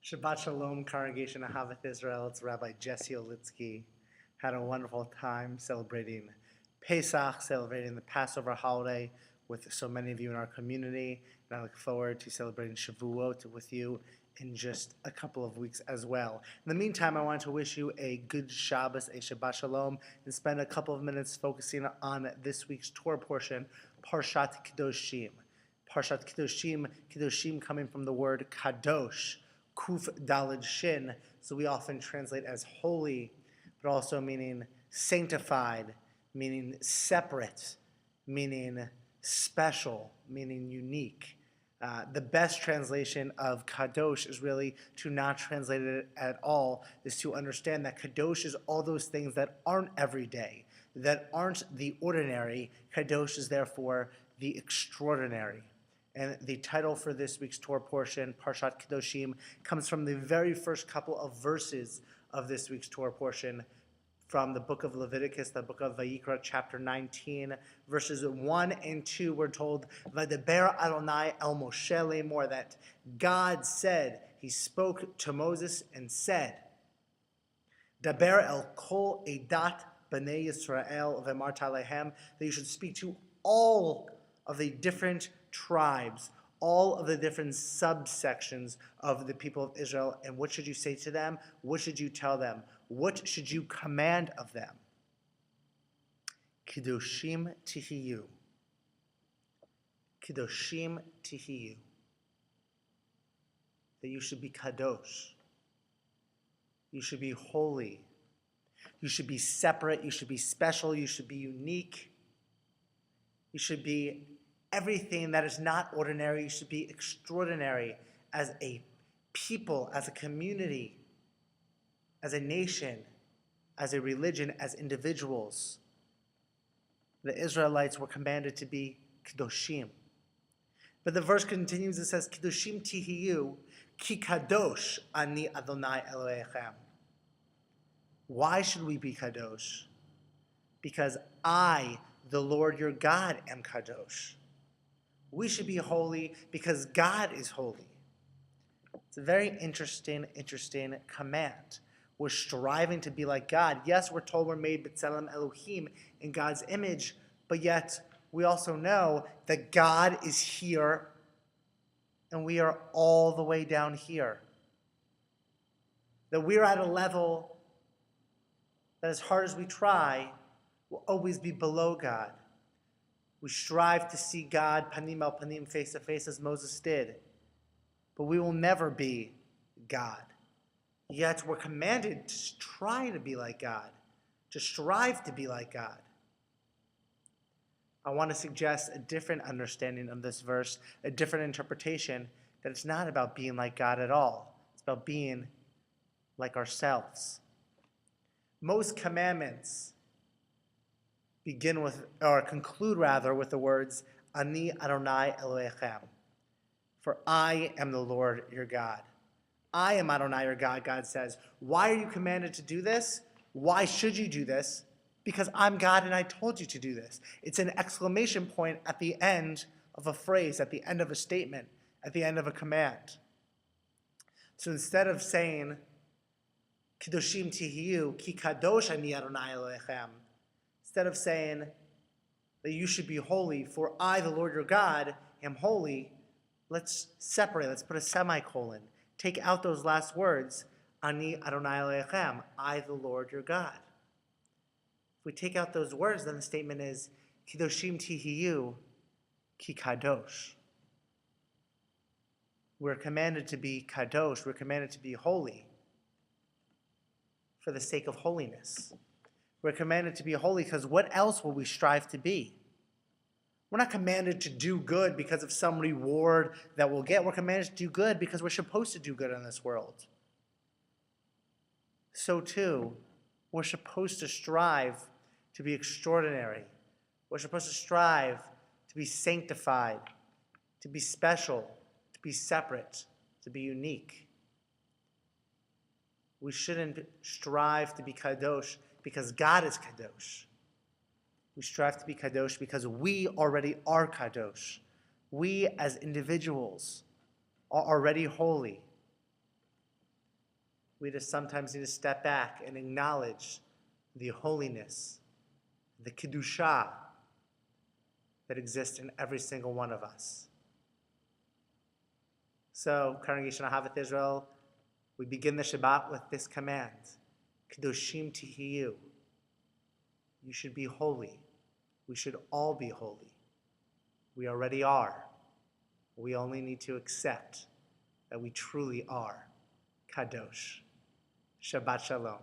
Shabbat Shalom, Congregation Ahavath Israel. It's Rabbi Jesse Olitzky. Had a wonderful time celebrating Pesach, celebrating the Passover holiday with so many of you in our community. And I look forward to celebrating Shavuot with you in just a couple of weeks as well. In the meantime, I want to wish you a good Shabbos, a Shabbat Shalom, and spend a couple of minutes focusing on this week's Torah portion, Parashat Kedoshim. Parashat Kedoshim, Kedoshim coming from the word Kadosh, Kuf Daled Shin, so we often translate as holy, but also meaning sanctified, meaning separate, meaning special, meaning unique. The best translation of Kadosh is really to not translate it at all, is to understand that Kadosh is all those things that aren't everyday, that aren't the ordinary. Kadosh is therefore the extraordinary. And the title for this week's Torah portion, Parashat Kedoshim, comes from the very first couple of verses of this week's Torah portion from the book of Leviticus, the book of Vayikra, chapter 19, verses 1 and 2. We're told, V'daber Adonai el Moshe lemor, that God said, he spoke to Moses and said, Daber el kol edat b'nei Yisrael v'marta lehem, that you should speak to all of the different tribes, all of the different subsections of the people of Israel. And what should you say to them? What should you tell them? What should you command of them? Kedoshim tihiyu. Kedoshim tihiyu. That you should be kadosh. You should be holy. You should be separate. You should be special. You should be unique. You should be everything that is not ordinary. You should be extraordinary as a people, as a community, as a nation, as a religion, as individuals. The Israelites were commanded to be Kedoshim. But the verse continues, it says, Kedoshim tihiyu, ki kadosh ani Adonai Elohechem. Why should we be kadosh? Because I, the Lord your God, am kadosh. We should be holy because God is holy. It's a very interesting command. We're striving to be like God. Yes, we're told we're made B'Tselem Elohim, in God's image, but yet we also know that God is here and we are all the way down here. That we're at a level that, as hard as we try, will always be below God. We strive to see God panim al panim, face to face, as Moses did. But we will never be God. Yet we're commanded to try to be like God, to strive to be like God. I want to suggest a different understanding of this verse, a different interpretation, that it's not about being like God at all. It's about being like ourselves. Most commandments begin with, or conclude rather, with the words, Ani Adonai Elohechem. For I am the Lord your God. I am Adonai your God, God says. Why are you commanded to do this? Why should you do this? Because I'm God and I told you to do this. It's an exclamation point at the end of a phrase, at the end of a statement, at the end of a command. So instead of saying, Kedoshim tihiyu, ki kadosh ani Adonai Elohechem, instead of saying that you should be holy, for I, the Lord your God, am holy, let's separate, let's put a semicolon. Take out those last words, Ani Adonai Elohechem, I, the Lord your God. If we take out those words, then the statement is, Kedoshim tihiyu, ki kadosh. We're commanded to be kadosh, we're commanded to be holy for the sake of holiness. We're commanded to be holy because what else will we strive to be? We're not commanded to do good because of some reward that we'll get. We're commanded to do good because we're supposed to do good in this world. So too, we're supposed to strive to be extraordinary. We're supposed to strive to be sanctified, to be special, to be separate, to be unique. We shouldn't strive to be kadosh because God is kadosh. We strive to be kadosh because we already are kadosh. We as individuals are already holy. We just sometimes need to step back and acknowledge the holiness, the Kedusha that exists in every single one of us. So, Congregation Ahavath Israel, we begin the Shabbat with this command, Kedoshim Tihiyu. You should be holy. We should all be holy. We already are. We only need to accept that we truly are Kadosh. Shabbat Shalom.